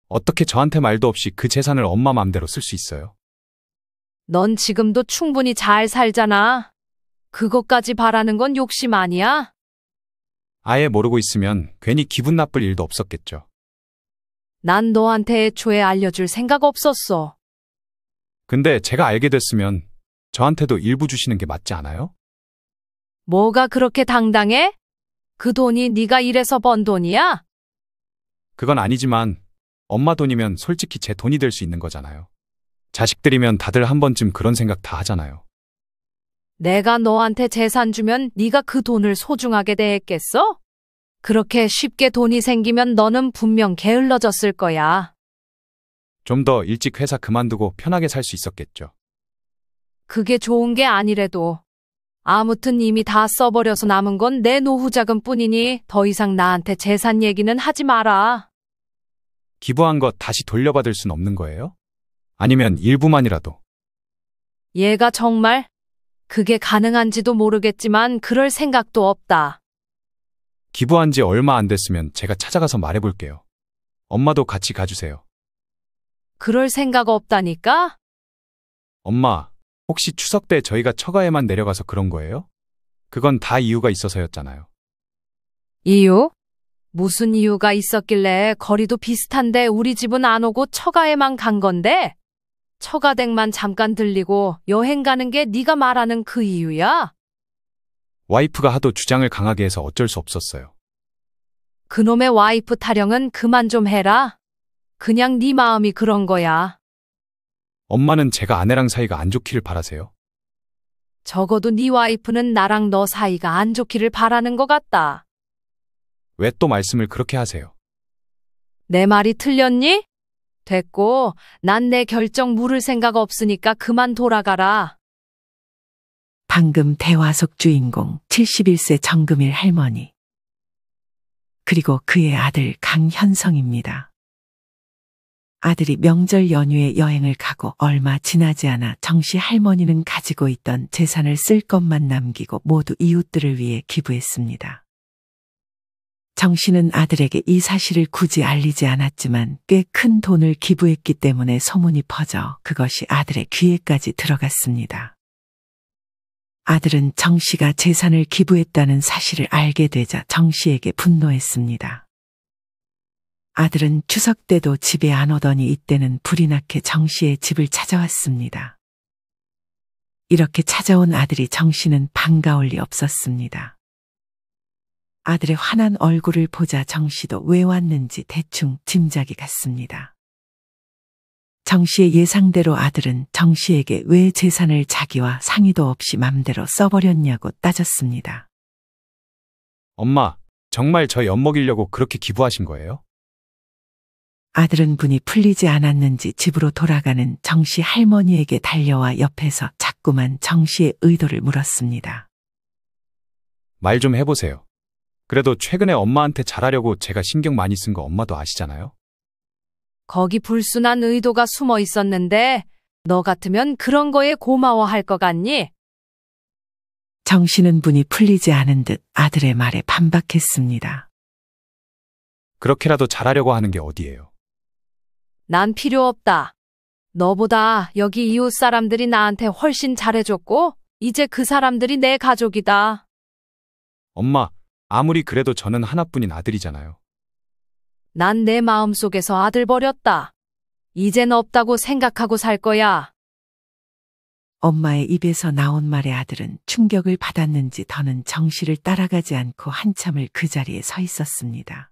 어떻게 저한테 말도 없이 그 재산을 엄마 맘대로 쓸 수 있어요? 넌 지금도 충분히 잘 살잖아. 그것까지 바라는 건 욕심 아니야? 아예 모르고 있으면 괜히 기분 나쁠 일도 없었겠죠. 난 너한테 애초에 알려줄 생각 없었어. 근데 제가 알게 됐으면 저한테도 일부 주시는 게 맞지 않아요? 뭐가 그렇게 당당해? 그 돈이 네가 일해서 번 돈이야? 그건 아니지만 엄마 돈이면 솔직히 제 돈이 될 수 있는 거잖아요. 자식들이면 다들 한 번쯤 그런 생각 다 하잖아요. 내가 너한테 재산 주면 네가 그 돈을 소중하게 대했겠어? 그렇게 쉽게 돈이 생기면 너는 분명 게을러졌을 거야. 좀 더 일찍 회사 그만두고 편하게 살 수 있었겠죠. 그게 좋은 게 아니래도. 아무튼 이미 다 써버려서 남은 건 내 노후 자금뿐이니 더 이상 나한테 재산 얘기는 하지 마라. 기부한 거 다시 돌려받을 순 없는 거예요? 아니면 일부만이라도? 얘가 정말 그게 가능한지도 모르겠지만 그럴 생각도 없다. 기부한 지 얼마 안 됐으면 제가 찾아가서 말해볼게요. 엄마도 같이 가주세요. 그럴 생각 없다니까? 엄마, 혹시 추석 때 저희가 처가에만 내려가서 그런 거예요? 그건 다 이유가 있어서였잖아요. 이유? 무슨 이유가 있었길래 거리도 비슷한데 우리 집은 안 오고 처가에만 간 건데? 처가댁만 잠깐 들리고 여행 가는 게 네가 말하는 그 이유야? 와이프가 하도 주장을 강하게 해서 어쩔 수 없었어요. 그놈의 와이프 타령은 그만 좀 해라. 그냥 네 마음이 그런 거야. 엄마는 제가 아내랑 사이가 안 좋기를 바라세요? 적어도 네 와이프는 나랑 너 사이가 안 좋기를 바라는 것 같다. 왜 또 말씀을 그렇게 하세요? 내 말이 틀렸니? 됐고, 난 내 결정 물을 생각 없으니까 그만 돌아가라. 방금 대화 속 주인공 71세 정금일 할머니. 그리고 그의 아들 강현성입니다. 아들이 명절 연휴에 여행을 가고 얼마 지나지 않아 정씨 할머니는 가지고 있던 재산을 쓸 것만 남기고 모두 이웃들을 위해 기부했습니다. 정씨는 아들에게 이 사실을 굳이 알리지 않았지만 꽤 큰 돈을 기부했기 때문에 소문이 퍼져 그것이 아들의 귀에까지 들어갔습니다. 아들은 정씨가 재산을 기부했다는 사실을 알게 되자 정씨에게 분노했습니다. 아들은 추석 때도 집에 안 오더니 이때는 불이 나게 정씨의 집을 찾아왔습니다. 이렇게 찾아온 아들이 정씨는 반가울 리 없었습니다. 아들의 환한 얼굴을 보자 정씨도 왜 왔는지 대충 짐작이 갔습니다. 정씨의 예상대로 아들은 정씨에게 왜 재산을 자기와 상의도 없이 맘대로 써버렸냐고 따졌습니다. 엄마, 정말 저 엿먹이려고 그렇게 기부하신 거예요? 아들은 분이 풀리지 않았는지 집으로 돌아가는 정씨 할머니에게 달려와 옆에서 자꾸만 정씨의 의도를 물었습니다. 말 좀 해보세요. 그래도 최근에 엄마한테 잘하려고 제가 신경 많이 쓴 거 엄마도 아시잖아요? 거기 불순한 의도가 숨어 있었는데 너 같으면 그런 거에 고마워할 것 같니? 정씨는 분이 풀리지 않은 듯 아들의 말에 반박했습니다. 그렇게라도 잘하려고 하는 게 어디예요? 난 필요 없다. 너보다 여기 이웃 사람들이 나한테 훨씬 잘해줬고 이제 그 사람들이 내 가족이다. 엄마, 아무리 그래도 저는 하나뿐인 아들이잖아요. 난 내 마음속에서 아들 버렸다. 이젠 없다고 생각하고 살 거야. 엄마의 입에서 나온 말에 아들은 충격을 받았는지 더는 정씨를 따라가지 않고 한참을 그 자리에 서 있었습니다.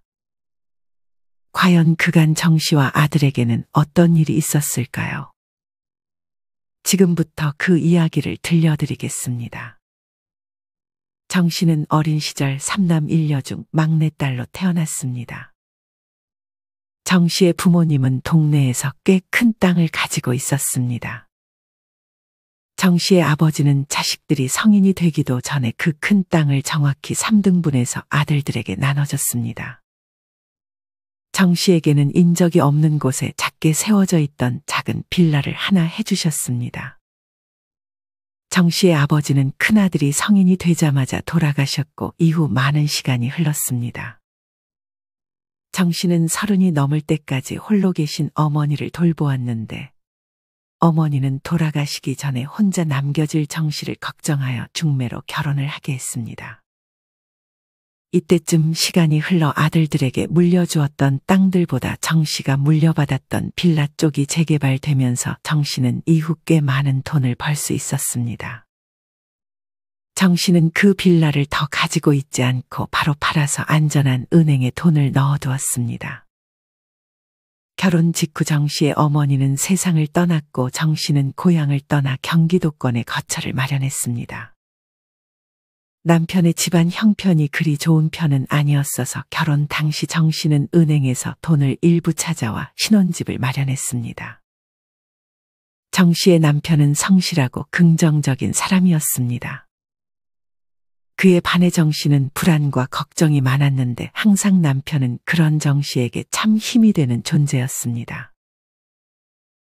과연 그간 정씨와 아들에게는 어떤 일이 있었을까요? 지금부터 그 이야기를 들려드리겠습니다. 정씨는 어린 시절 3남 1녀 중 막내딸로 태어났습니다. 정씨의 부모님은 동네에서 꽤 큰 땅을 가지고 있었습니다. 정씨의 아버지는 자식들이 성인이 되기도 전에 그 큰 땅을 정확히 3등분해서 아들들에게 나눠줬습니다. 정씨에게는 인적이 없는 곳에 작게 세워져 있던 작은 빌라를 하나 해주셨습니다. 정씨의 아버지는 큰아들이 성인이 되자마자 돌아가셨고 이후 많은 시간이 흘렀습니다. 정 씨는 30이 넘을 때까지 홀로 계신 어머니를 돌보았는데 어머니는 돌아가시기 전에 혼자 남겨질 정 씨를 걱정하여 중매로 결혼을 하게 했습니다. 이때쯤 시간이 흘러 아들들에게 물려주었던 땅들보다 정 씨가 물려받았던 빌라 쪽이 재개발되면서 정 씨는 이후 꽤 많은 돈을 벌 수 있었습니다. 정 씨는 그 빌라를 더 가지고 있지 않고 바로 팔아서 안전한 은행에 돈을 넣어두었습니다. 결혼 직후 정 씨의 어머니는 세상을 떠났고 정 씨는 고향을 떠나 경기도권에 거처를 마련했습니다. 남편의 집안 형편이 그리 좋은 편은 아니었어서 결혼 당시 정 씨는 은행에서 돈을 일부 찾아와 신혼집을 마련했습니다. 정 씨의 남편은 성실하고 긍정적인 사람이었습니다. 그에 반해 정 씨는 불안과 걱정이 많았는데 항상 남편은 그런 정 씨에게 참 힘이 되는 존재였습니다.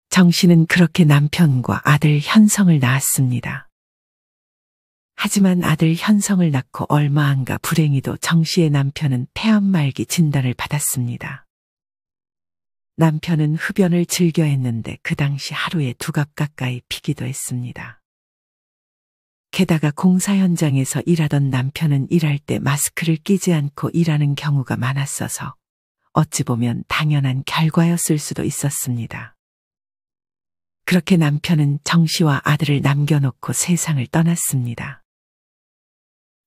정 씨는 그렇게 남편과 아들 현성을 낳았습니다. 하지만 아들 현성을 낳고 얼마 안가 불행히도 정 씨의 남편은 폐암말기 진단을 받았습니다. 남편은 흡연을 즐겨 했는데 그 당시 하루에 2갑 가까이 피기도 했습니다. 게다가 공사 현장에서 일하던 남편은 일할 때 마스크를 끼지 않고 일하는 경우가 많았어서 어찌 보면 당연한 결과였을 수도 있었습니다. 그렇게 남편은 정 씨와 아들을 남겨놓고 세상을 떠났습니다.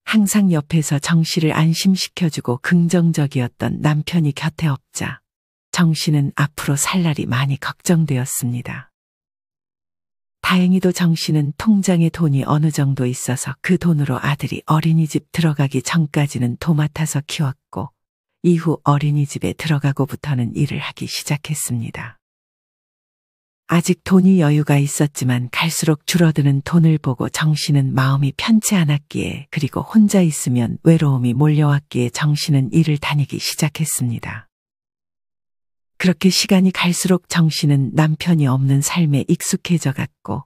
항상 옆에서 정 씨를 안심시켜주고 긍정적이었던 남편이 곁에 없자 정 씨는 앞으로 살 날이 많이 걱정되었습니다. 다행히도 정 씨는 통장에 돈이 어느 정도 있어서 그 돈으로 아들이 어린이집 들어가기 전까지는 도맡아서 키웠고 이후 어린이집에 들어가고부터는 일을 하기 시작했습니다. 아직 돈이 여유가 있었지만 갈수록 줄어드는 돈을 보고 정 씨는 마음이 편치 않았기에 그리고 혼자 있으면 외로움이 몰려왔기에 정 씨는 일을 다니기 시작했습니다. 그렇게 시간이 갈수록 정 씨는 남편이 없는 삶에 익숙해져 갔고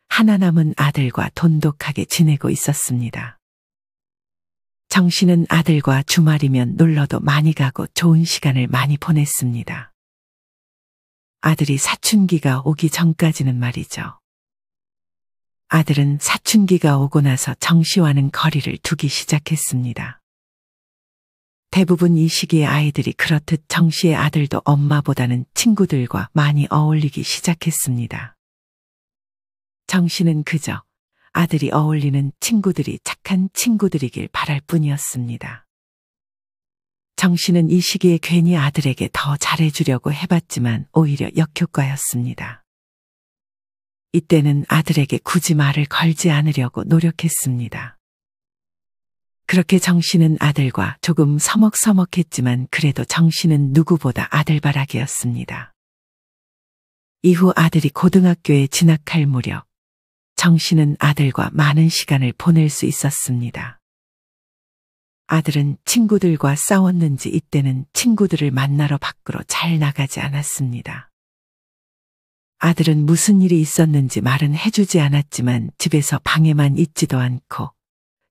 하나 남은 아들과 돈독하게 지내고 있었습니다. 정 씨는 아들과 주말이면 놀러도 많이 가고 좋은 시간을 많이 보냈습니다. 아들이 사춘기가 오기 전까지는 말이죠. 아들은 사춘기가 오고 나서 정 씨와는 거리를 두기 시작했습니다. 대부분 이 시기에 아이들이 그렇듯 정 씨의 아들도 엄마보다는 친구들과 많이 어울리기 시작했습니다. 정 씨는 그저 아들이 어울리는 친구들이 착한 친구들이길 바랄 뿐이었습니다. 정 씨는 이 시기에 괜히 아들에게 더 잘해주려고 해봤지만 오히려 역효과였습니다. 이때는 아들에게 굳이 말을 걸지 않으려고 노력했습니다. 그렇게 정 씨는 아들과 조금 서먹서먹했지만 그래도 정 씨는 누구보다 아들바라기였습니다. 이후 아들이 고등학교에 진학할 무렵 정 씨는 아들과 많은 시간을 보낼 수 있었습니다. 아들은 친구들과 싸웠는지 이때는 친구들을 만나러 밖으로 잘 나가지 않았습니다. 아들은 무슨 일이 있었는지 말은 해주지 않았지만 집에서 방에만 있지도 않고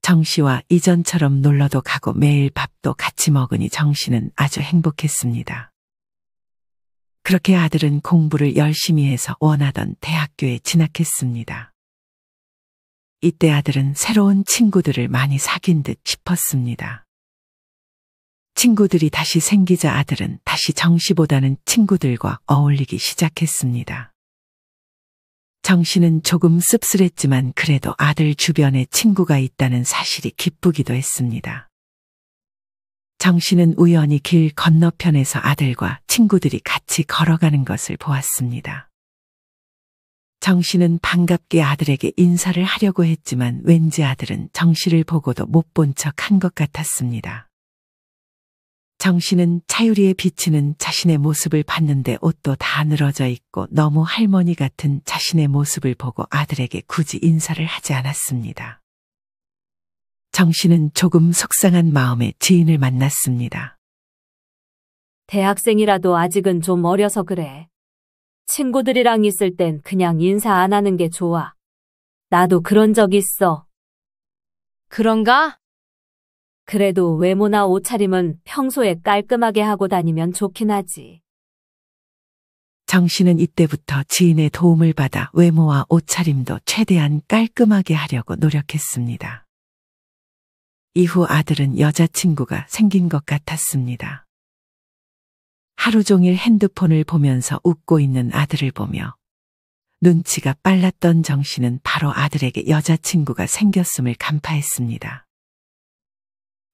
정 씨와 이전처럼 놀러도 가고 매일 밥도 같이 먹으니 정 씨는 아주 행복했습니다. 그렇게 아들은 공부를 열심히 해서 원하던 대학교에 진학했습니다. 이때 아들은 새로운 친구들을 많이 사귄 듯 싶었습니다. 친구들이 다시 생기자 아들은 다시 정 씨보다는 친구들과 어울리기 시작했습니다. 정 씨는 조금 씁쓸했지만 그래도 아들 주변에 친구가 있다는 사실이 기쁘기도 했습니다. 정 씨는 우연히 길 건너편에서 아들과 친구들이 같이 걸어가는 것을 보았습니다. 정 씨는 반갑게 아들에게 인사를 하려고 했지만 왠지 아들은 정 씨를 보고도 못 본 척 한 것 같았습니다. 정 씨는 차유리에 비치는 자신의 모습을 봤는데 옷도 다 늘어져 있고 너무 할머니 같은 자신의 모습을 보고 아들에게 굳이 인사를 하지 않았습니다. 정 씨는 조금 속상한 마음에 지인을 만났습니다. 대학생이라도 아직은 좀 어려서 그래. 친구들이랑 있을 땐 그냥 인사 안 하는 게 좋아. 나도 그런 적 있어. 그런가? 그래도 외모나 옷차림은 평소에 깔끔하게 하고 다니면 좋긴 하지. 정 씨는 이때부터 지인의 도움을 받아 외모와 옷차림도 최대한 깔끔하게 하려고 노력했습니다. 이후 아들은 여자친구가 생긴 것 같았습니다. 하루 종일 핸드폰을 보면서 웃고 있는 아들을 보며 눈치가 빨랐던 정 씨는 바로 아들에게 여자친구가 생겼음을 간파했습니다.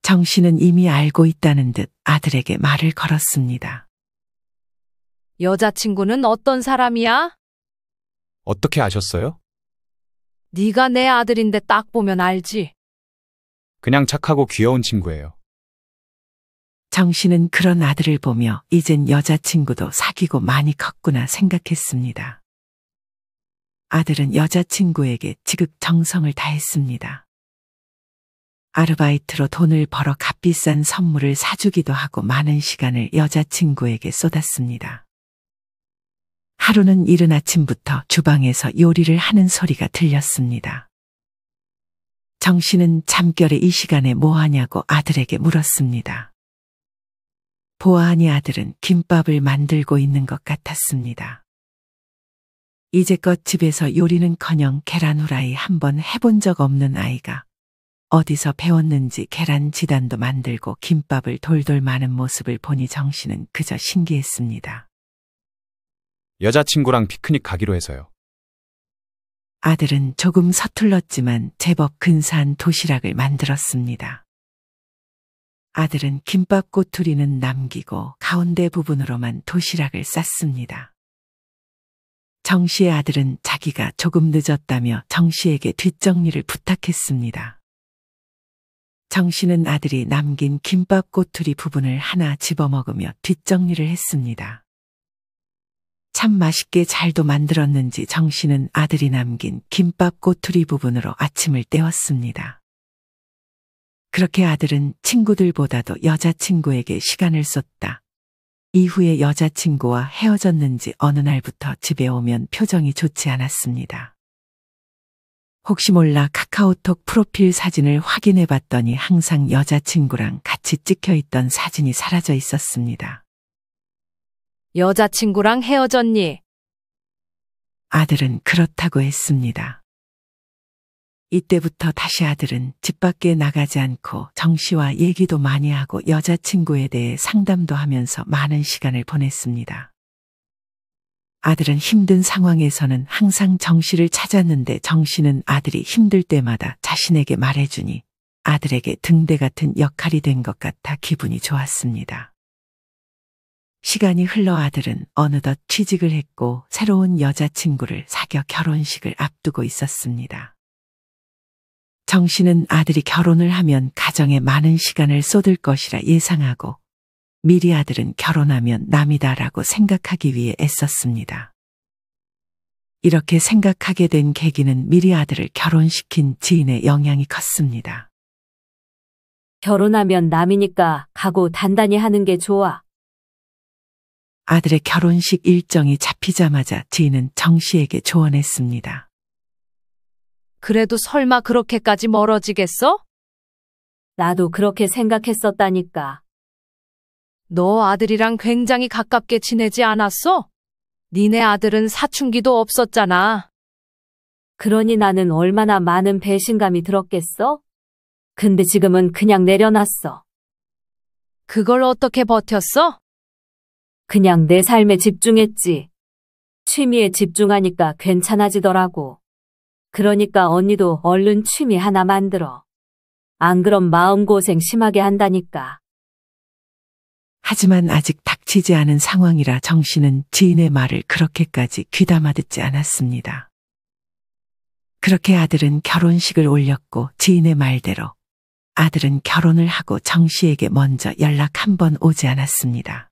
정 씨는 이미 알고 있다는 듯 아들에게 말을 걸었습니다. 여자친구는 어떤 사람이야? 어떻게 아셨어요? 네가 내 아들인데 딱 보면 알지. 그냥 착하고 귀여운 친구예요. 정 씨는 그런 아들을 보며 이젠 여자친구도 사귀고 많이 컸구나 생각했습니다. 아들은 여자친구에게 지극 정성을 다했습니다. 아르바이트로 돈을 벌어 값비싼 선물을 사주기도 하고 많은 시간을 여자친구에게 쏟았습니다. 하루는 이른 아침부터 주방에서 요리를 하는 소리가 들렸습니다. 정 씨는 잠결에 이 시간에 뭐 하냐고 아들에게 물었습니다. 보아하니 아들은 김밥을 만들고 있는 것 같았습니다. 이제껏 집에서 요리는커녕 계란 후라이 한번 해본 적 없는 아이가 어디서 배웠는지 계란 지단도 만들고 김밥을 돌돌 마는 모습을 보니 정 씨는 그저 신기했습니다. 여자친구랑 피크닉 가기로 해서요. 아들은 조금 서툴렀지만 제법 근사한 도시락을 만들었습니다. 아들은 김밥 꼬투리는 남기고 가운데 부분으로만 도시락을 쌌습니다. 정 씨의 아들은 자기가 조금 늦었다며 정 씨에게 뒷정리를 부탁했습니다. 정 씨는 아들이 남긴 김밥 꼬투리 부분을 하나 집어먹으며 뒷정리를 했습니다. 참 맛있게 잘도 만들었는지 정 씨는 아들이 남긴 김밥 꼬투리 부분으로 아침을 때웠습니다. 그렇게 아들은 친구들보다도 여자친구에게 시간을 쏟다. 이후에 여자친구와 헤어졌는지 어느 날부터 집에 오면 표정이 좋지 않았습니다. 혹시 몰라 카카오톡 프로필 사진을 확인해 봤더니 항상 여자친구랑 같이 찍혀 있던 사진이 사라져 있었습니다. 여자친구랑 헤어졌니? 아들은 그렇다고 했습니다. 이때부터 다시 아들은 집 밖에 나가지 않고 정 씨와 얘기도 많이 하고 여자친구에 대해 상담도 하면서 많은 시간을 보냈습니다. 아들은 힘든 상황에서는 항상 정 씨를 찾았는데 정 씨는 아들이 힘들 때마다 자신에게 말해주니 아들에게 등대 같은 역할이 된 것 같아 기분이 좋았습니다. 시간이 흘러 아들은 어느덧 취직을 했고 새로운 여자친구를 사귀어 결혼식을 앞두고 있었습니다. 정 씨는 아들이 결혼을 하면 가정에 많은 시간을 쏟을 것이라 예상하고 미리 아들은 결혼하면 남이다라고 생각하기 위해 애썼습니다. 이렇게 생각하게 된 계기는 미리 아들을 결혼시킨 지인의 영향이 컸습니다. 결혼하면 남이니까 각오 단단히 하는 게 좋아. 아들의 결혼식 일정이 잡히자마자 지인은 정 씨에게 조언했습니다. 그래도 설마 그렇게까지 멀어지겠어? 나도 그렇게 생각했었다니까. 너 아들이랑 굉장히 가깝게 지내지 않았어? 니네 아들은 사춘기도 없었잖아. 그러니 나는 얼마나 많은 배신감이 들었겠어? 근데 지금은 그냥 내려놨어. 그걸 어떻게 버텼어? 그냥 내 삶에 집중했지. 취미에 집중하니까 괜찮아지더라고. 그러니까 언니도 얼른 취미 하나 만들어. 안 그럼 마음고생 심하게 한다니까. 하지만 아직 닥치지 않은 상황이라 정 씨는 지인의 말을 그렇게까지 귀담아 듣지 않았습니다. 그렇게 아들은 결혼식을 올렸고 지인의 말대로 아들은 결혼을 하고 정 씨에게 먼저 연락 한 번 오지 않았습니다.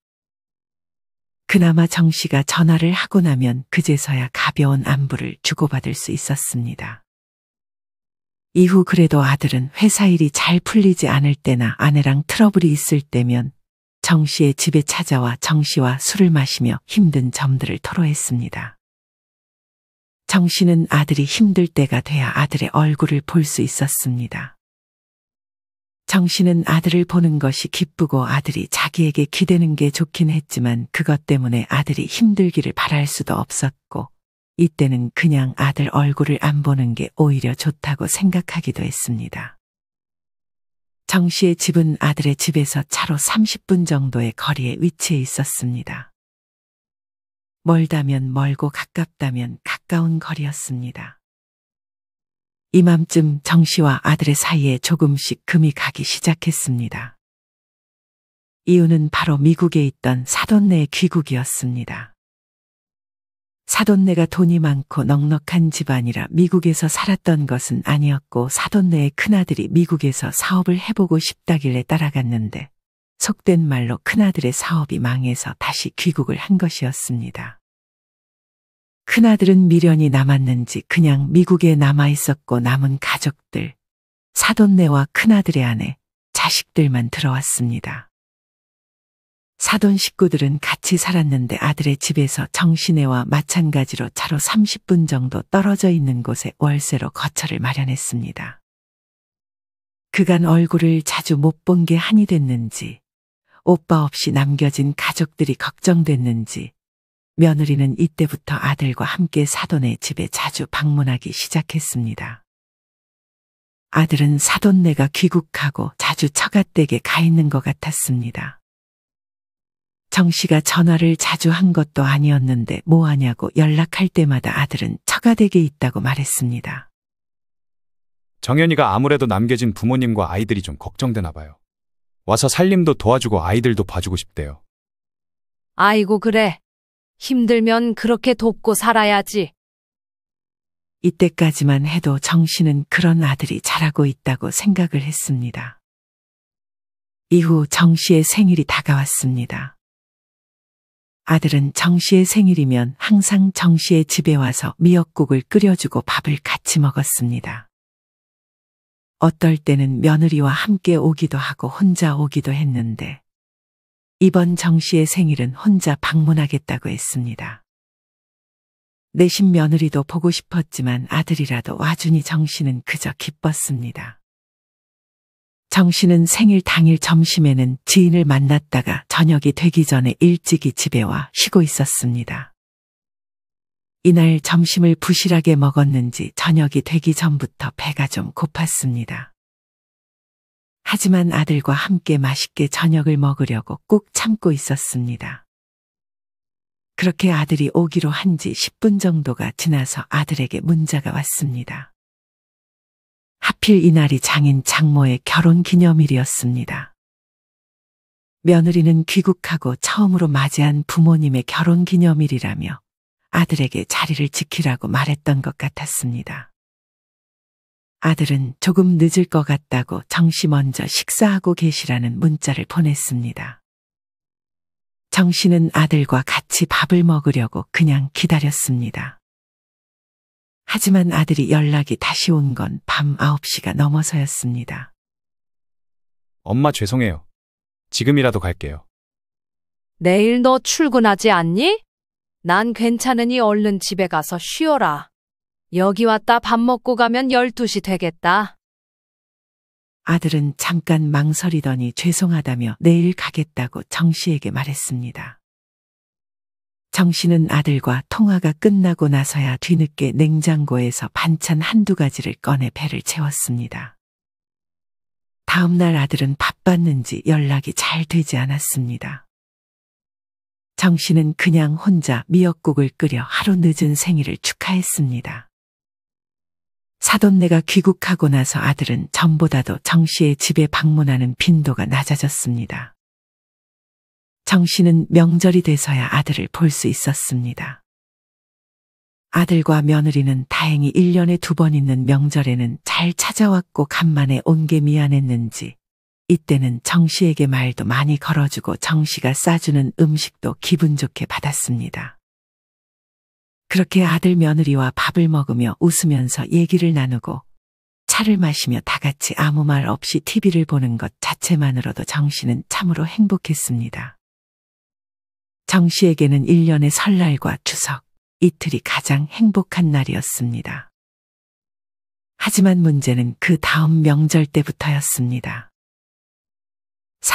그나마 정 씨가 전화를 하고 나면 그제서야 가벼운 안부를 주고받을 수 있었습니다. 이후 그래도 아들은 회사 일이 잘 풀리지 않을 때나 아내랑 트러블이 있을 때면 정 씨의 집에 찾아와 정 씨와 술을 마시며 힘든 점들을 토로했습니다. 정 씨는 아들이 힘들 때가 돼야 아들의 얼굴을 볼 수 있었습니다. 정 씨는 아들을 보는 것이 기쁘고 아들이 자기에게 기대는 게 좋긴 했지만 그것 때문에 아들이 힘들기를 바랄 수도 없었고 이때는 그냥 아들 얼굴을 안 보는 게 오히려 좋다고 생각하기도 했습니다. 정 씨의 집은 아들의 집에서 차로 30분 정도의 거리에 위치해 있었습니다. 멀다면 멀고 가깝다면 가까운 거리였습니다. 이맘쯤 정 씨와 아들의 사이에 조금씩 금이 가기 시작했습니다. 이유는 바로 미국에 있던 사돈네의 귀국이었습니다. 사돈네가 돈이 많고 넉넉한 집안이라 미국에서 살았던 것은 아니었고 사돈네의 큰아들이 미국에서 사업을 해보고 싶다길래 따라갔는데 속된 말로 큰아들의 사업이 망해서 다시 귀국을 한 것이었습니다. 큰아들은 미련이 남았는지 그냥 미국에 남아 있었고 남은 가족들, 사돈네와 큰아들의 아내, 자식들만 들어왔습니다. 사돈 식구들은 같이 살았는데 아들의 집에서 정씨네와 마찬가지로 차로 30분 정도 떨어져 있는 곳에 월세로 거처를 마련했습니다. 그간 얼굴을 자주 못 본 게 한이 됐는지, 오빠 없이 남겨진 가족들이 걱정됐는지, 며느리는 이때부터 아들과 함께 사돈의 집에 자주 방문하기 시작했습니다. 아들은 사돈네가 귀국하고 자주 처갓댁에 가 있는 것 같았습니다. 정 씨가 전화를 자주 한 것도 아니었는데 뭐 하냐고 연락할 때마다 아들은 처가댁에 있다고 말했습니다. 정연이가 아무래도 남겨진 부모님과 아이들이 좀 걱정되나 봐요. 와서 살림도 도와주고 아이들도 봐주고 싶대요. 아이고, 그래. 힘들면 그렇게 돕고 살아야지. 이때까지만 해도 정 씨는 그런 아들이 자라고 있다고 생각을 했습니다. 이후 정 씨의 생일이 다가왔습니다. 아들은 정 씨의 생일이면 항상 정 씨의 집에 와서 미역국을 끓여주고 밥을 같이 먹었습니다. 어떨 때는 며느리와 함께 오기도 하고 혼자 오기도 했는데 이번 정 씨의 생일은 혼자 방문하겠다고 했습니다. 내신 며느리도 보고 싶었지만 아들이라도 와주니 정 씨는 그저 기뻤습니다. 정 씨는 생일 당일 점심에는 지인을 만났다가 저녁이 되기 전에 일찍이 집에 와 쉬고 있었습니다. 이날 점심을 부실하게 먹었는지 저녁이 되기 전부터 배가 좀 고팠습니다. 하지만 아들과 함께 맛있게 저녁을 먹으려고 꾹 참고 있었습니다. 그렇게 아들이 오기로 한 지 10분 정도가 지나서 아들에게 문자가 왔습니다. 하필 이날이 장인 장모의 결혼 기념일이었습니다. 며느리는 귀국하고 처음으로 맞이한 부모님의 결혼 기념일이라며 아들에게 자리를 지키라고 말했던 것 같았습니다. 아들은 조금 늦을 것 같다고 정 씨 먼저 식사하고 계시라는 문자를 보냈습니다. 정 씨는 아들과 같이 밥을 먹으려고 그냥 기다렸습니다. 하지만 아들이 연락이 다시 온 건 밤 9시가 넘어서였습니다. 엄마 죄송해요. 지금이라도 갈게요. 내일 너 출근하지 않니? 난 괜찮으니 얼른 집에 가서 쉬어라. 여기 왔다 밥 먹고 가면 12시 되겠다. 아들은 잠깐 망설이더니 죄송하다며 내일 가겠다고 정 씨에게 말했습니다. 정 씨는 아들과 통화가 끝나고 나서야 뒤늦게 냉장고에서 반찬 한두 가지를 꺼내 배를 채웠습니다. 다음 날 아들은 바빴는지 연락이 잘 되지 않았습니다. 정 씨는 그냥 혼자 미역국을 끓여 하루 늦은 생일을 축하했습니다. 사돈네가 귀국하고 나서 아들은 전보다도 정 씨의 집에 방문하는 빈도가 낮아졌습니다. 정 씨는 명절이 돼서야 아들을 볼 수 있었습니다. 아들과 며느리는 다행히 1년에 2번 있는 명절에는 잘 찾아왔고 간만에 온 게 미안했는지 이때는 정 씨에게 말도 많이 걸어주고 정 씨가 싸주는 음식도 기분 좋게 받았습니다. 그렇게 아들 며느리와 밥을 먹으며 웃으면서 얘기를 나누고 차를 마시며 다 같이 아무 말 없이 TV를 보는 것 자체만으로도 정 씨는 참으로 행복했습니다. 정 씨에게는 1년의 설날과 추석, 이틀이 가장 행복한 날이었습니다. 하지만 문제는 그 다음 명절 때부터였습니다.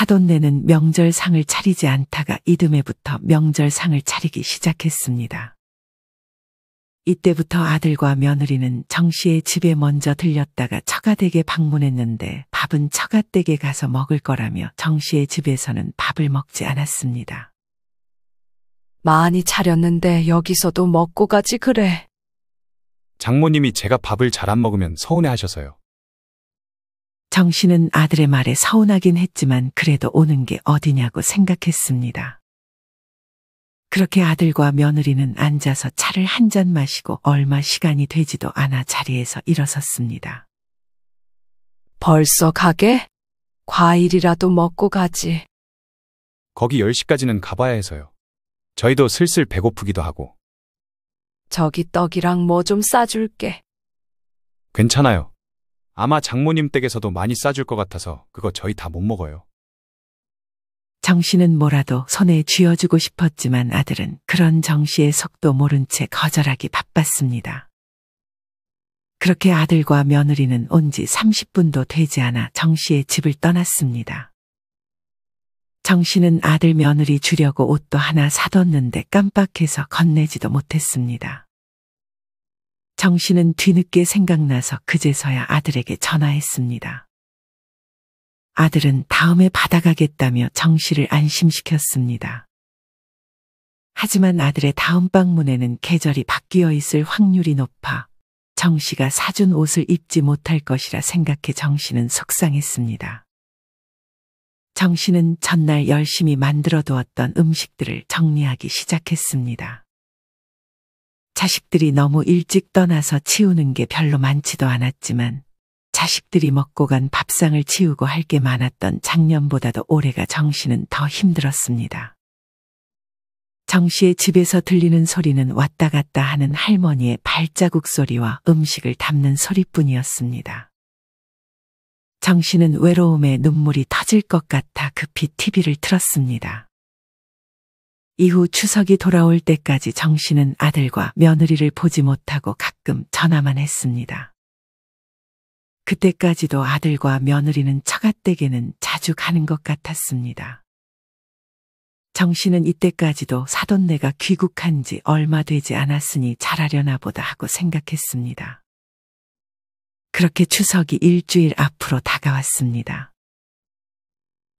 사돈네는 명절상을 차리지 않다가 이듬해부터 명절상을 차리기 시작했습니다. 이때부터 아들과 며느리는 정 씨의 집에 먼저 들렸다가 처가댁에 방문했는데 밥은 처가댁에 가서 먹을 거라며 정 씨의 집에서는 밥을 먹지 않았습니다. 많이 차렸는데 여기서도 먹고 가지 그래. 장모님이 제가 밥을 잘 안 먹으면 서운해 하셔서요. 정 씨는 아들의 말에 서운하긴 했지만 그래도 오는 게 어디냐고 생각했습니다. 그렇게 아들과 며느리는 앉아서 차를 한 잔 마시고 얼마 시간이 되지도 않아 자리에서 일어섰습니다. 벌써 가게? 과일이라도 먹고 가지. 거기 10시까지는 가봐야 해서요. 저희도 슬슬 배고프기도 하고. 저기 떡이랑 뭐 좀 싸줄게. 괜찮아요. 아마 장모님 댁에서도 많이 싸줄 것 같아서 그거 저희 다 못 먹어요. 정 씨는 뭐라도 손에 쥐어주고 싶었지만 아들은 그런 정 씨의 속도 모른 채 거절하기 바빴습니다. 그렇게 아들과 며느리는 온 지 30분도 되지 않아 정 씨의 집을 떠났습니다. 정 씨는 아들 며느리 주려고 옷도 하나 사뒀는데 깜빡해서 건네지도 못했습니다. 정 씨는 뒤늦게 생각나서 그제서야 아들에게 전화했습니다. 아들은 다음에 받아가겠다며 정 씨를 안심시켰습니다. 하지만 아들의 다음 방문에는 계절이 바뀌어 있을 확률이 높아 정 씨가 사준 옷을 입지 못할 것이라 생각해 정 씨는 속상했습니다. 정 씨는 전날 열심히 만들어 두었던 음식들을 정리하기 시작했습니다. 자식들이 너무 일찍 떠나서 치우는 게 별로 많지도 않았지만 자식들이 먹고 간 밥상을 치우고 할 게 많았던 작년보다도 올해가 정 씨는 더 힘들었습니다. 정 씨의 집에서 들리는 소리는 왔다 갔다 하는 할머니의 발자국 소리와 음식을 담는 소리뿐이었습니다. 정 씨는 외로움에 눈물이 터질 것 같아 급히 TV를 틀었습니다. 이후 추석이 돌아올 때까지 정 씨는 아들과 며느리를 보지 못하고 가끔 전화만 했습니다. 그때까지도 아들과 며느리는 처가댁에는 자주 가는 것 같았습니다. 정 씨는 이때까지도 사돈네가 귀국한 지 얼마 되지 않았으니 잘하려나 보다 하고 생각했습니다. 그렇게 추석이 일주일 앞으로 다가왔습니다.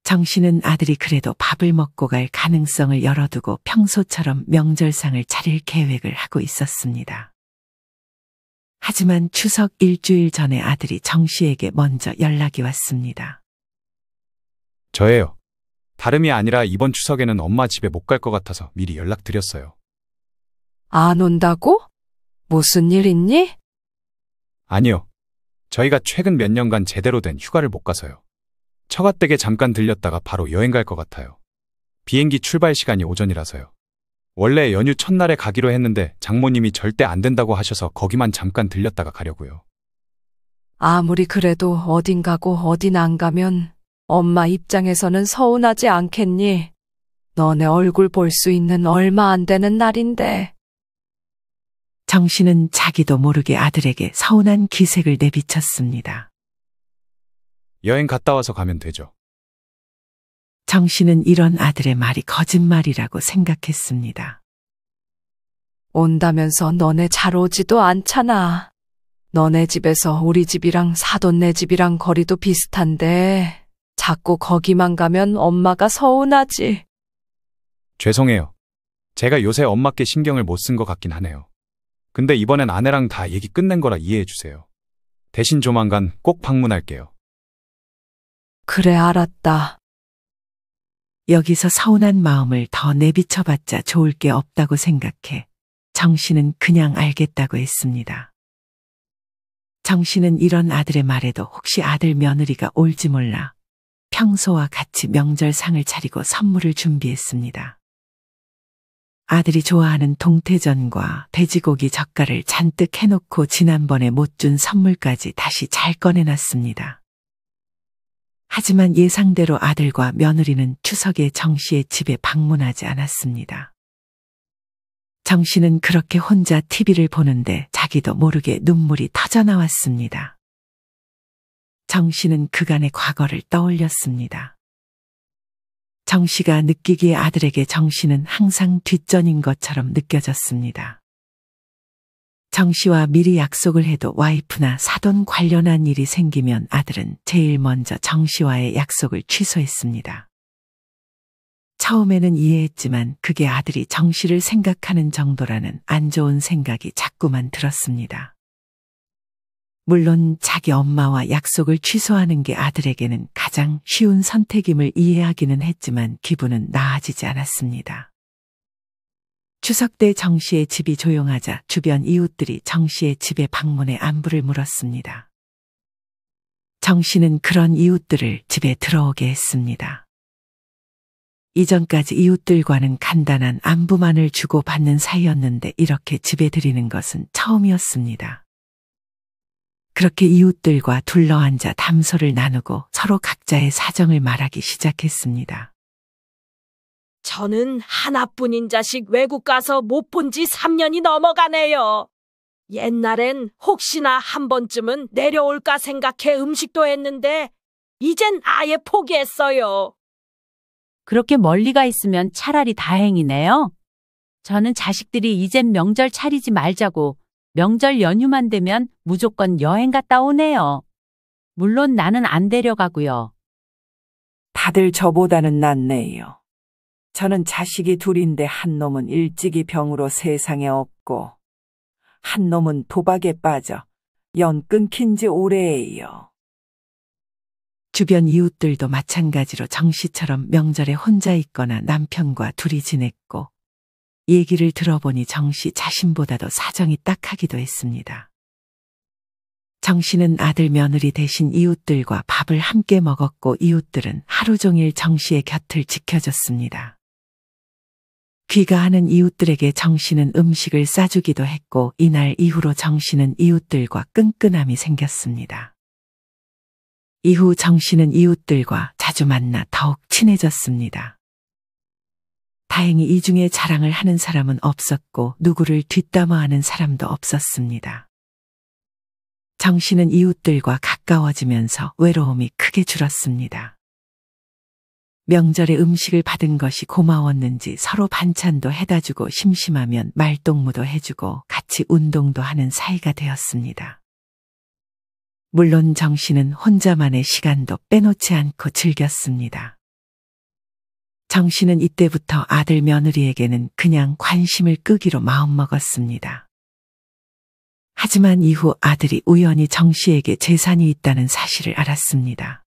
정 씨는 아들이 그래도 밥을 먹고 갈 가능성을 열어두고 평소처럼 명절상을 차릴 계획을 하고 있었습니다. 하지만 추석 일주일 전에 아들이 정 씨에게 먼저 연락이 왔습니다. 저예요. 다름이 아니라 이번 추석에는 엄마 집에 못 갈 것 같아서 미리 연락드렸어요. 안 온다고? 무슨 일 있니? 아니요. 저희가 최근 몇 년간 제대로 된 휴가를 못 가서요. 처가댁에 잠깐 들렸다가 바로 여행 갈 것 같아요. 비행기 출발 시간이 오전이라서요. 원래 연휴 첫날에 가기로 했는데 장모님이 절대 안 된다고 하셔서 거기만 잠깐 들렸다가 가려고요. 아무리 그래도 어딘 가고 어딘 안 가면 엄마 입장에서는 서운하지 않겠니? 너네 얼굴 볼 수 있는 얼마 안 되는 날인데. 정 씨는 자기도 모르게 아들에게 서운한 기색을 내비쳤습니다. 여행 갔다 와서 가면 되죠. 정 씨는 이런 아들의 말이 거짓말이라고 생각했습니다. 온다면서 너네 잘 오지도 않잖아. 너네 집에서 우리 집이랑 사돈네 집이랑 거리도 비슷한데 자꾸 거기만 가면 엄마가 서운하지. 죄송해요. 제가 요새 엄마께 신경을 못 쓴 것 같긴 하네요. 근데 이번엔 아내랑 다 얘기 끝낸 거라 이해해 주세요. 대신 조만간 꼭 방문할게요. 그래, 알았다. 여기서 서운한 마음을 더 내비쳐봤자 좋을 게 없다고 생각해 정 씨는 그냥 알겠다고 했습니다. 정 씨는 이런 아들의 말에도 혹시 아들 며느리가 올지 몰라 평소와 같이 명절상을 차리고 선물을 준비했습니다. 아들이 좋아하는 동태전과 돼지고기 젓갈을 잔뜩 해놓고 지난번에 못 준 선물까지 다시 잘 꺼내놨습니다. 하지만 예상대로 아들과 며느리는 추석에 정 씨의 집에 방문하지 않았습니다. 정 씨는 그렇게 혼자 TV를 보는데 자기도 모르게 눈물이 터져나왔습니다. 정 씨는 그간의 과거를 떠올렸습니다. 정 씨가 느끼기에 아들에게 정 씨는 항상 뒷전인 것처럼 느껴졌습니다. 정 씨와 미리 약속을 해도 와이프나 사돈 관련한 일이 생기면 아들은 제일 먼저 정 씨와의 약속을 취소했습니다. 처음에는 이해했지만 그게 아들이 정 씨를 생각하는 정도라는 안 좋은 생각이 자꾸만 들었습니다. 물론 자기 엄마와 약속을 취소하는 게 아들에게는 가장 쉬운 선택임을 이해하기는 했지만 기분은 나아지지 않았습니다. 추석 때 정 씨의 집이 조용하자 주변 이웃들이 정 씨의 집에 방문해 안부를 물었습니다. 정 씨는 그런 이웃들을 집에 들어오게 했습니다. 이전까지 이웃들과는 간단한 안부만을 주고받는 사이였는데 이렇게 집에 들이는 것은 처음이었습니다. 그렇게 이웃들과 둘러앉아 담소를 나누고 서로 각자의 사정을 말하기 시작했습니다. 저는 하나뿐인 자식 외국 가서 못 본 지 3년이 넘어가네요. 옛날엔 혹시나 한 번쯤은 내려올까 생각해 음식도 했는데 이젠 아예 포기했어요. 그렇게 멀리 가 있으면 차라리 다행이네요. 저는 자식들이 이젠 명절 차리지 말자고 명절 연휴만 되면 무조건 여행 갔다 오네요. 물론 나는 안 데려가고요. 다들 저보다는 낫네요. 저는 자식이 둘인데 한 놈은 일찍이 병으로 세상에 없고 한 놈은 도박에 빠져 연 끊긴 지 오래예요. 주변 이웃들도 마찬가지로 정 씨처럼 명절에 혼자 있거나 남편과 둘이 지냈고 얘기를 들어보니 정 씨 자신보다도 사정이 딱하기도 했습니다. 정 씨는 아들 며느리 대신 이웃들과 밥을 함께 먹었고 이웃들은 하루 종일 정 씨의 곁을 지켜줬습니다. 귀가하는 이웃들에게 정 씨는 음식을 싸주기도 했고 이날 이후로 정 씨는 이웃들과 끈끈함이 생겼습니다. 이후 정 씨는 이웃들과 자주 만나 더욱 친해졌습니다. 다행히 이 중에 자랑을 하는 사람은 없었고 누구를 뒷담화하는 사람도 없었습니다. 정 씨는 이웃들과 가까워지면서 외로움이 크게 줄었습니다. 명절에 음식을 받은 것이 고마웠는지 서로 반찬도 해다주고 심심하면 말동무도 해주고 같이 운동도 하는 사이가 되었습니다. 물론 정 씨는 혼자만의 시간도 빼놓지 않고 즐겼습니다. 정 씨는 이때부터 아들 며느리에게는 그냥 관심을 끄기로 마음먹었습니다. 하지만 이후 아들이 우연히 정 씨에게 재산이 있다는 사실을 알았습니다.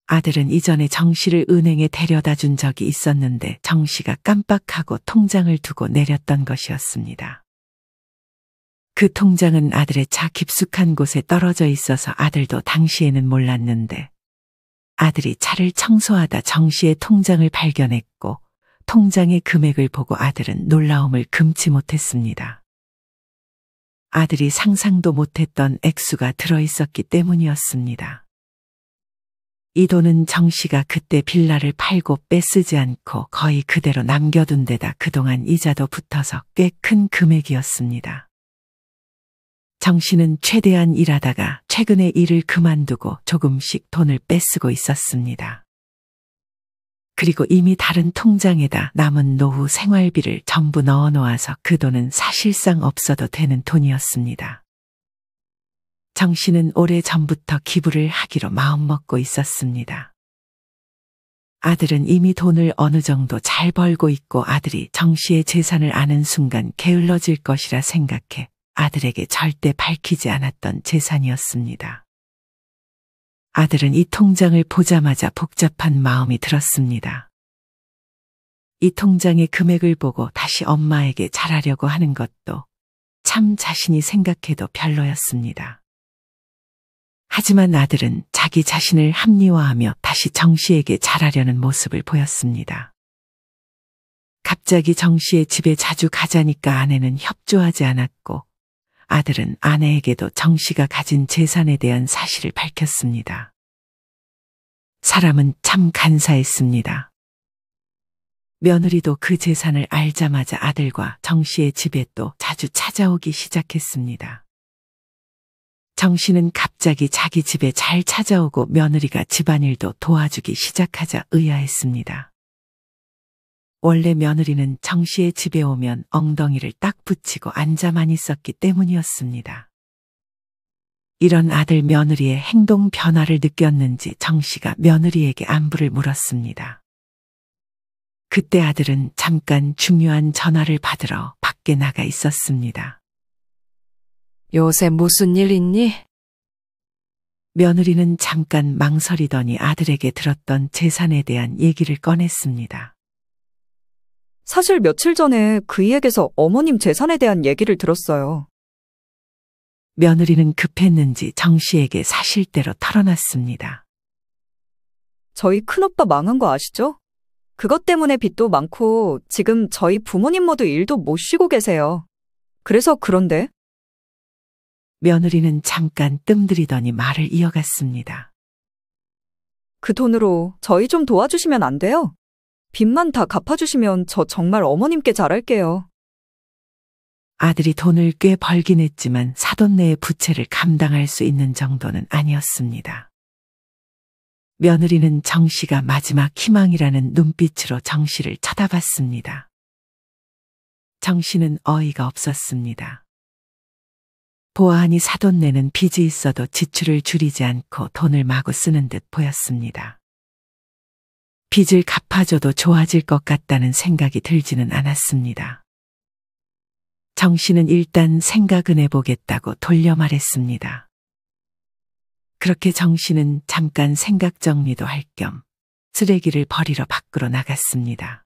아들은 이전에 정 씨를 은행에 데려다 준 적이 있었는데 정 씨가 깜빡하고 통장을 두고 내렸던 것이었습니다. 그 통장은 아들의 차 깊숙한 곳에 떨어져 있어서 아들도 당시에는 몰랐는데 아들이 차를 청소하다 정 씨의 통장을 발견했고 통장의 금액을 보고 아들은 놀라움을 금치 못했습니다. 아들이 상상도 못했던 액수가 들어있었기 때문이었습니다. 이 돈은 정 씨가 그때 빌라를 팔고 빼쓰지 않고 거의 그대로 남겨둔 데다 그동안 이자도 붙어서 꽤 큰 금액이었습니다. 정 씨는 최대한 일하다가 최근에 일을 그만두고 조금씩 돈을 빼쓰고 있었습니다. 그리고 이미 다른 통장에다 남은 노후 생활비를 전부 넣어놓아서 그 돈은 사실상 없어도 되는 돈이었습니다. 정 씨는 오래전부터 기부를 하기로 마음먹고 있었습니다. 아들은 이미 돈을 어느 정도 잘 벌고 있고 아들이 정 씨의 재산을 아는 순간 게을러질 것이라 생각해 아들에게 절대 밝히지 않았던 재산이었습니다. 아들은 이 통장을 보자마자 복잡한 마음이 들었습니다. 이 통장의 금액을 보고 다시 엄마에게 잘하려고 하는 것도 참 자신이 생각해도 별로였습니다. 하지만 아들은 자기 자신을 합리화하며 다시 정 씨에게 잘하려는 모습을 보였습니다. 갑자기 정 씨의 집에 자주 가자니까 아내는 협조하지 않았고 아들은 아내에게도 정 씨가 가진 재산에 대한 사실을 밝혔습니다. 사람은 참 간사했습니다. 며느리도 그 재산을 알자마자 아들과 정 씨의 집에 또 자주 찾아오기 시작했습니다. 정 씨는 갑자기 자기 집에 잘 찾아오고 며느리가 집안일도 도와주기 시작하자 의아했습니다. 원래 며느리는 정 씨의 집에 오면 엉덩이를 딱 붙이고 앉아만 있었기 때문이었습니다. 이런 아들 며느리의 행동 변화를 느꼈는지 정 씨가 며느리에게 안부를 물었습니다. 그때 아들은 잠깐 중요한 전화를 받으러 밖에 나가 있었습니다. 요새 무슨 일 있니? 며느리는 잠깐 망설이더니 아들에게 들었던 재산에 대한 얘기를 꺼냈습니다. 사실 며칠 전에 그이에게서 어머님 재산에 대한 얘기를 들었어요. 며느리는 급했는지 정 씨에게 사실대로 털어놨습니다. 저희 큰오빠 망한 거 아시죠? 그것 때문에 빚도 많고 지금 저희 부모님 모두 일도 못 쉬고 계세요. 그래서 그런데 며느리는 잠깐 뜸들이더니 말을 이어갔습니다. 그 돈으로 저희 좀 도와주시면 안 돼요? 빚만 다 갚아주시면 저 정말 어머님께 잘할게요. 아들이 돈을 꽤 벌긴 했지만 사돈네의 부채를 감당할 수 있는 정도는 아니었습니다. 며느리는 정 씨가 마지막 희망이라는 눈빛으로 정 씨를 쳐다봤습니다. 정 씨는 어이가 없었습니다. 보아하니 사돈네는 빚이 있어도 지출을 줄이지 않고 돈을 마구 쓰는 듯 보였습니다. 빚을 갚아줘도 좋아질 것 같다는 생각이 들지는 않았습니다. 정 씨는 일단 생각은 해보겠다고 돌려 말했습니다. 그렇게 정 씨는 잠깐 생각 정리도 할 겸 쓰레기를 버리러 밖으로 나갔습니다.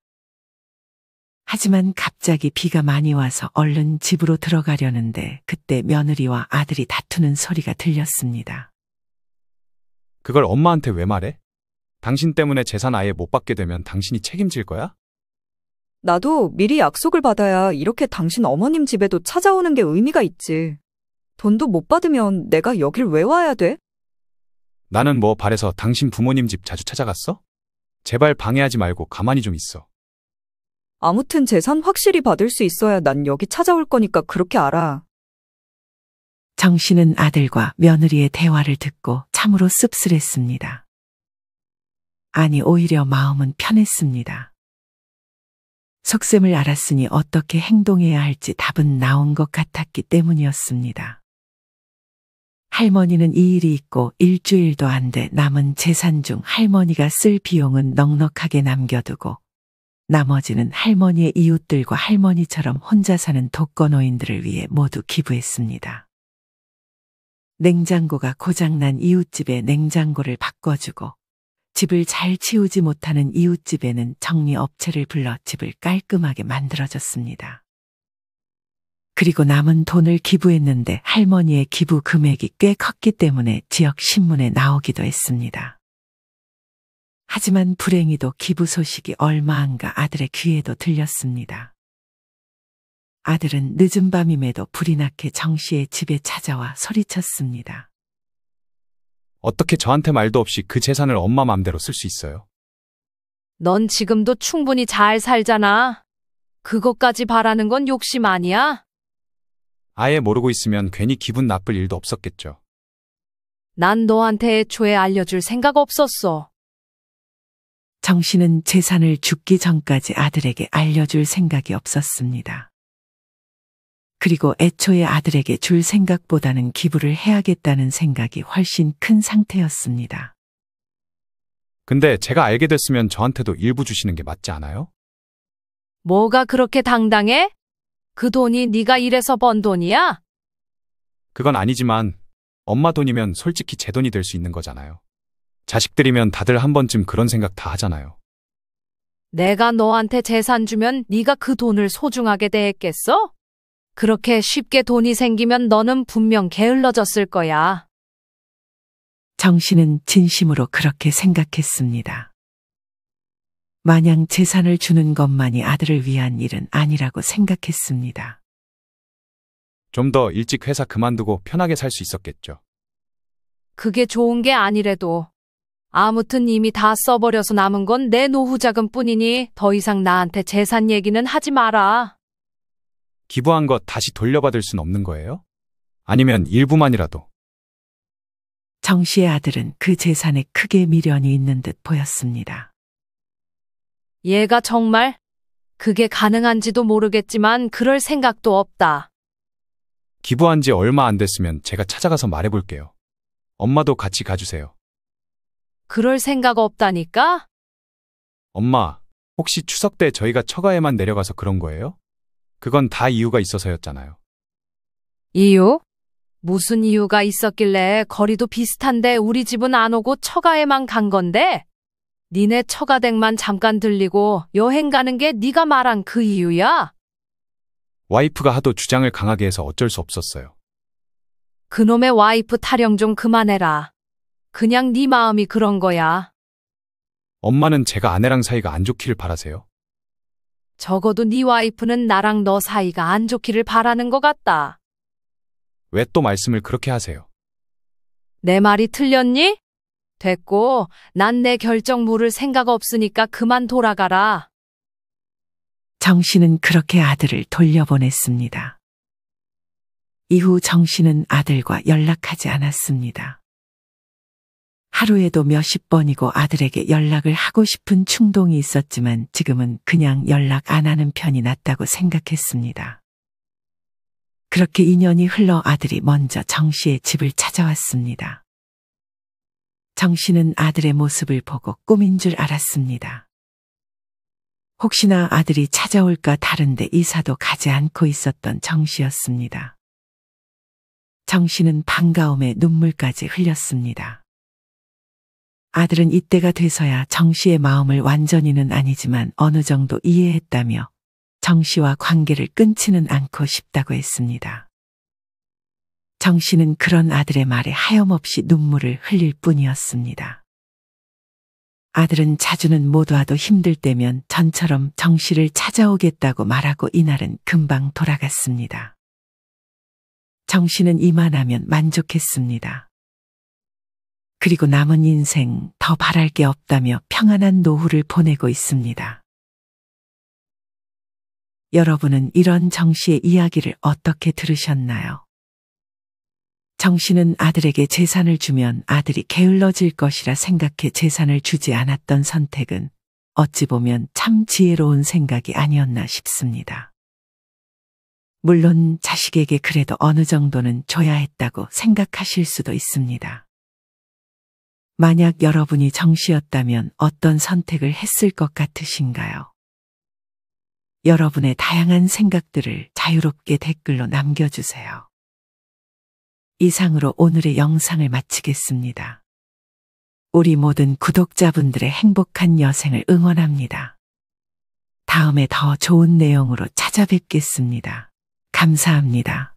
하지만 갑자기 비가 많이 와서 얼른 집으로 들어가려는데 그때 며느리와 아들이 다투는 소리가 들렸습니다. 그걸 엄마한테 왜 말해? 당신 때문에 재산 아예 못 받게 되면 당신이 책임질 거야? 나도 미리 약속을 받아야 이렇게 당신 어머님 집에도 찾아오는 게 의미가 있지. 돈도 못 받으면 내가 여길 왜 와야 돼? 나는 뭐 바래서 당신 부모님 집 자주 찾아갔어? 제발 방해하지 말고 가만히 좀 있어. 아무튼 재산 확실히 받을 수 있어야 난 여기 찾아올 거니까 그렇게 알아. 정 씨는 아들과 며느리의 대화를 듣고 참으로 씁쓸했습니다. 아니, 오히려 마음은 편했습니다. 속셈을 알았으니 어떻게 행동해야 할지 답은 나온 것 같았기 때문이었습니다. 할머니는 이 일이 있고 일주일도 안 돼 남은 재산 중 할머니가 쓸 비용은 넉넉하게 남겨두고 나머지는 할머니의 이웃들과 할머니처럼 혼자 사는 독거노인들을 위해 모두 기부했습니다. 냉장고가 고장난 이웃집에 냉장고를 바꿔주고 집을 잘 치우지 못하는 이웃집에는 정리업체를 불러 집을 깔끔하게 만들어줬습니다. 그리고 남은 돈을 기부했는데 할머니의 기부 금액이 꽤 컸기 때문에 지역 신문에 나오기도 했습니다. 하지만 불행히도 기부 소식이 얼마 안 가 아들의 귀에도 들렸습니다. 아들은 늦은 밤임에도 불이 나게 정 씨의 집에 찾아와 소리쳤습니다. 어떻게 저한테 말도 없이 그 재산을 엄마 맘대로 쓸 수 있어요? 넌 지금도 충분히 잘 살잖아. 그것까지 바라는 건 욕심 아니야? 아예 모르고 있으면 괜히 기분 나쁠 일도 없었겠죠. 난 너한테 애초에 알려줄 생각 없었어. 정 씨는 재산을 죽기 전까지 아들에게 알려줄 생각이 없었습니다. 그리고 애초에 아들에게 줄 생각보다는 기부를 해야겠다는 생각이 훨씬 큰 상태였습니다. 근데 제가 알게 됐으면 저한테도 일부 주시는 게 맞지 않아요? 뭐가 그렇게 당당해? 그 돈이 네가 일해서 번 돈이야? 그건 아니지만 엄마 돈이면 솔직히 제 돈이 될 수 있는 거잖아요. 자식들이면 다들 한 번쯤 그런 생각 다 하잖아요. 내가 너한테 재산 주면 네가 그 돈을 소중하게 대했겠어? 그렇게 쉽게 돈이 생기면 너는 분명 게을러졌을 거야. 정 씨는 진심으로 그렇게 생각했습니다. 마냥 재산을 주는 것만이 아들을 위한 일은 아니라고 생각했습니다. 좀 더 일찍 회사 그만두고 편하게 살 수 있었겠죠. 그게 좋은 게 아니래도. 아무튼 이미 다 써버려서 남은 건 내 노후 자금뿐이니 더 이상 나한테 재산 얘기는 하지 마라. 기부한 거 다시 돌려받을 순 없는 거예요? 아니면 일부만이라도? 정 씨의 아들은 그 재산에 크게 미련이 있는 듯 보였습니다. 얘가 정말 그게 가능한지도 모르겠지만 그럴 생각도 없다. 기부한 지 얼마 안 됐으면 제가 찾아가서 말해볼게요. 엄마도 같이 가주세요. 그럴 생각 없다니까? 엄마, 혹시 추석 때 저희가 처가에만 내려가서 그런 거예요? 그건 다 이유가 있어서였잖아요. 이유? 무슨 이유가 있었길래 거리도 비슷한데 우리 집은 안 오고 처가에만 간 건데? 니네 처가댁만 잠깐 들리고 여행 가는 게 네가 말한 그 이유야? 와이프가 하도 주장을 강하게 해서 어쩔 수 없었어요. 그놈의 와이프 타령 좀 그만해라. 그냥 네 마음이 그런 거야. 엄마는 제가 아내랑 사이가 안 좋기를 바라세요? 적어도 네 와이프는 나랑 너 사이가 안 좋기를 바라는 것 같다. 왜 또 말씀을 그렇게 하세요? 내 말이 틀렸니? 됐고, 난 내 결정 물을 생각 없으니까 그만 돌아가라. 정 씨는 그렇게 아들을 돌려보냈습니다. 이후 정 씨는 아들과 연락하지 않았습니다. 하루에도 몇십 번이고 아들에게 연락을 하고 싶은 충동이 있었지만 지금은 그냥 연락 안 하는 편이 낫다고 생각했습니다. 그렇게 2년이 흘러 아들이 먼저 정 씨의 집을 찾아왔습니다. 정 씨는 아들의 모습을 보고 꿈인 줄 알았습니다. 혹시나 아들이 찾아올까 다른데 이사도 가지 않고 있었던 정 씨였습니다. 정 씨는 반가움에 눈물까지 흘렸습니다. 아들은 이때가 돼서야 정 씨의 마음을 완전히는 아니지만 어느 정도 이해했다며 정 씨와 관계를 끊지는 않고 싶다고 했습니다. 정 씨는 그런 아들의 말에 하염없이 눈물을 흘릴 뿐이었습니다. 아들은 자주는 못 와도 힘들 때면 전처럼 정 씨를 찾아오겠다고 말하고 이날은 금방 돌아갔습니다. 정 씨는 이만하면 만족했습니다. 그리고 남은 인생 더 바랄 게 없다며 평안한 노후를 보내고 있습니다. 여러분은 이런 정 씨의 이야기를 어떻게 들으셨나요? 정 씨는 아들에게 재산을 주면 아들이 게을러질 것이라 생각해 재산을 주지 않았던 선택은 어찌 보면 참 지혜로운 생각이 아니었나 싶습니다. 물론 자식에게 그래도 어느 정도는 줘야 했다고 생각하실 수도 있습니다. 만약 여러분이 정 씨였다면 어떤 선택을 했을 것 같으신가요? 여러분의 다양한 생각들을 자유롭게 댓글로 남겨주세요. 이상으로 오늘의 영상을 마치겠습니다. 우리 모든 구독자분들의 행복한 여생을 응원합니다. 다음에 더 좋은 내용으로 찾아뵙겠습니다. 감사합니다.